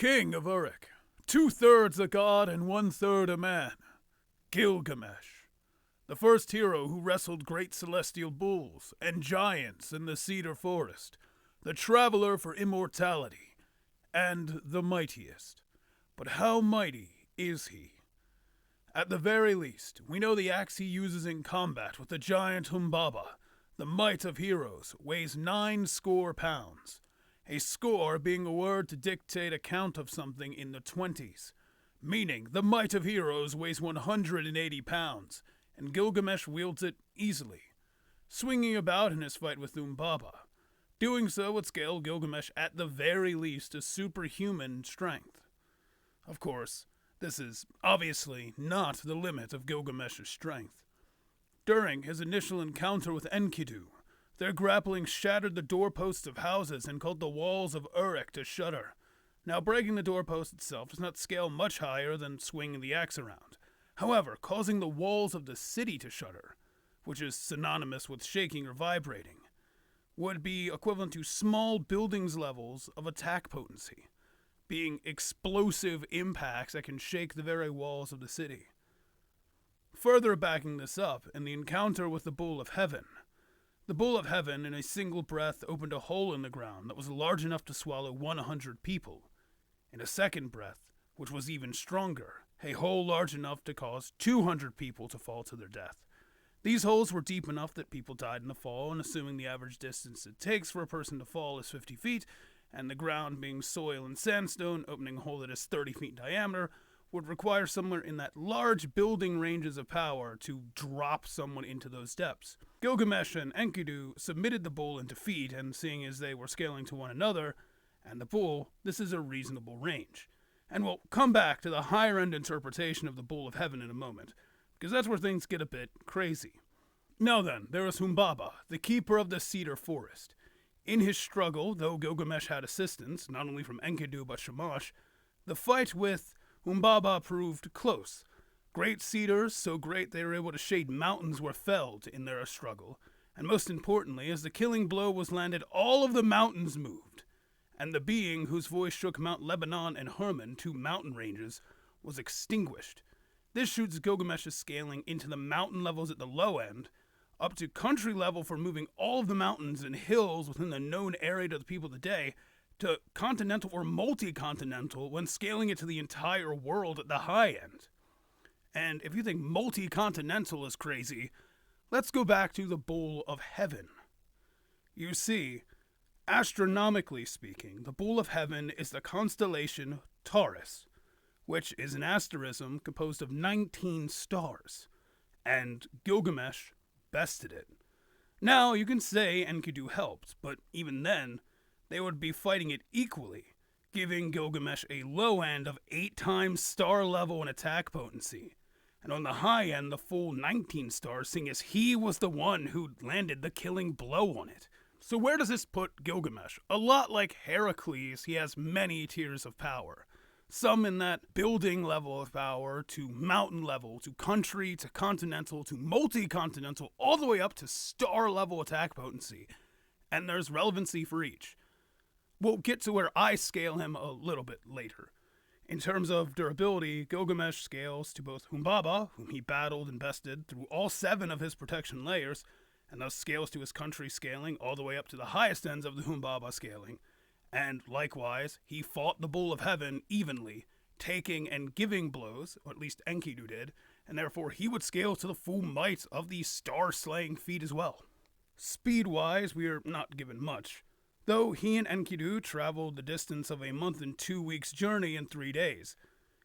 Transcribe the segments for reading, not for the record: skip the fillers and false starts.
King of Uruk, 2/3 a god and 1/3 a man. Gilgamesh, the first hero who wrestled great celestial bulls and giants in the cedar forest, the traveler for immortality, and the mightiest. But how mighty is he? At the very least, we know the axe he uses in combat with the giant Humbaba, the might of heroes, weighs 90 pounds. A score being a word to dictate a count of something in the 20s, meaning the might of heroes weighs 180 pounds, and Gilgamesh wields it easily, swinging about in his fight with Humbaba. Doing so would scale Gilgamesh at the very least to superhuman strength. Of course, this is obviously not the limit of Gilgamesh's strength. During his initial encounter with Enkidu, their grappling shattered the doorposts of houses and caused the walls of Uruk to shudder. Now, breaking the doorpost itself does not scale much higher than swinging the axe around. However, causing the walls of the city to shudder, which is synonymous with shaking or vibrating, would be equivalent to small buildings levels of attack potency, being explosive impacts that can shake the very walls of the city. Further backing this up, in the encounter with the Bull of Heaven, the Bull of Heaven in a single breath opened a hole in the ground that was large enough to swallow 100 people. In a second breath, which was even stronger, a hole large enough to cause 200 people to fall to their death. These holes were deep enough that people died in the fall, and assuming the average distance it takes for a person to fall is 50 feet, and the ground being soil and sandstone, opening a hole that is 30 feet in diameter, would require somewhere in that large building ranges of power to drop someone into those depths. Gilgamesh and Enkidu submitted the bull in defeat, and seeing as they were scaling to one another, and the bull, this is a reasonable range. And we'll come back to the higher end interpretation of the Bull of Heaven in a moment, because that's where things get a bit crazy. Now then, there is Humbaba, the keeper of the cedar forest. In his struggle, though Gilgamesh had assistance, not only from Enkidu but Shamash, the fight with Humbaba proved close. Great cedars, so great they were able to shade mountains, were felled in their struggle, and most importantly, as the killing blow was landed, all of the mountains moved, and the being whose voice shook Mount Lebanon and Hermon, two mountain ranges, was extinguished. This shoots Gilgamesh's scaling into the mountain levels at the low end, up to country level for moving all of the mountains and hills within the known area to the people of the day, to continental or multi-continental when scaling it to the entire world at the high end. And if you think multi-continental is crazy, let's go back to the Bull of Heaven. You see, astronomically speaking, the Bull of Heaven is the constellation Taurus, which is an asterism composed of 19 stars, and Gilgamesh bested it. Now, you can say Enkidu helped, but even then, they would be fighting it equally, giving Gilgamesh a low end of 8 times star level in attack potency, and on the high end the full 19 stars, seeing as he was the one who landed the killing blow on it. So where does this put Gilgamesh? A lot like Heracles, he has many tiers of power. Some in that building level of power, to mountain level, to country, to continental, to multi-continental, all the way up to star level attack potency. And there's relevancy for each. We'll get to where I scale him a little bit later. In terms of durability, Gilgamesh scales to both Humbaba, whom he battled and bested through all 7 of his protection layers, and thus scales to his country scaling all the way up to the highest ends of the Humbaba scaling. And likewise, he fought the Bull of Heaven evenly, taking and giving blows, or at least Enkidu did, and therefore he would scale to the full might of the star-slaying feat as well. Speed-wise, we are not given much, though he and Enkidu traveled the distance of a month and 2 weeks' journey in 3 days,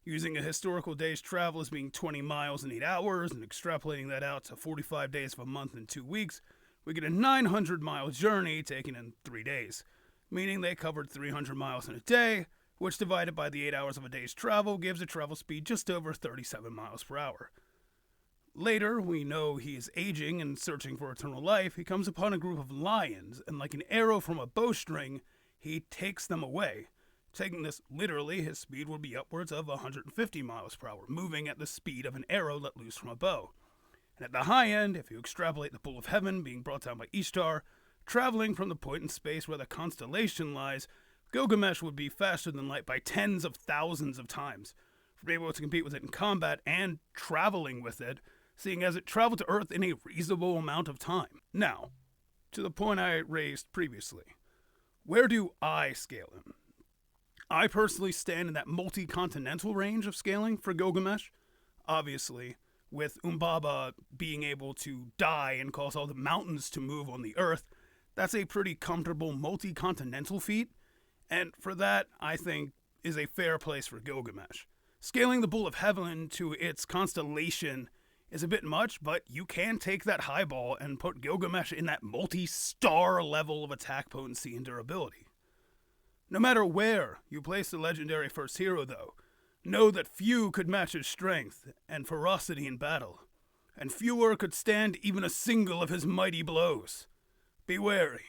using a historical day's travel as being 20 miles in 8 hours, and extrapolating that out to 45 days of a month and 2 weeks, we get a 900-mile journey taken in 3 days, meaning they covered 300 miles in a day, which divided by the 8 hours of a day's travel gives a travel speed just over 37 miles per hour. Later, we know he is aging and searching for eternal life. He comes upon a group of lions, and like an arrow from a bowstring, he takes them away. Taking this literally, his speed would be upwards of 150 miles per hour, moving at the speed of an arrow let loose from a bow. And at the high end, if you extrapolate the Bull of Heaven being brought down by Ishtar, traveling from the point in space where the constellation lies, Gilgamesh would be faster than light by tens of thousands of times. For being able to compete with it in combat and traveling with it, seeing as it traveled to Earth in a reasonable amount of time. Now, to the point I raised previously, where do I scale him? I personally stand in that multi-continental range of scaling for Gilgamesh. Obviously, with Umbaba being able to die and cause all the mountains to move on the Earth, that's a pretty comfortable multi-continental feat, and for that, I think, is a fair place for Gilgamesh. Scaling the Bull of Heaven to its constellation is a bit much, but you can take that highball and put Gilgamesh in that multi-star level of attack potency and durability. No matter where you place the legendary first hero, though, know that few could match his strength and ferocity in battle, and fewer could stand even a single of his mighty blows. Be wary,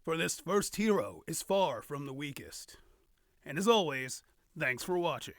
for this first hero is far from the weakest. And as always, thanks for watching.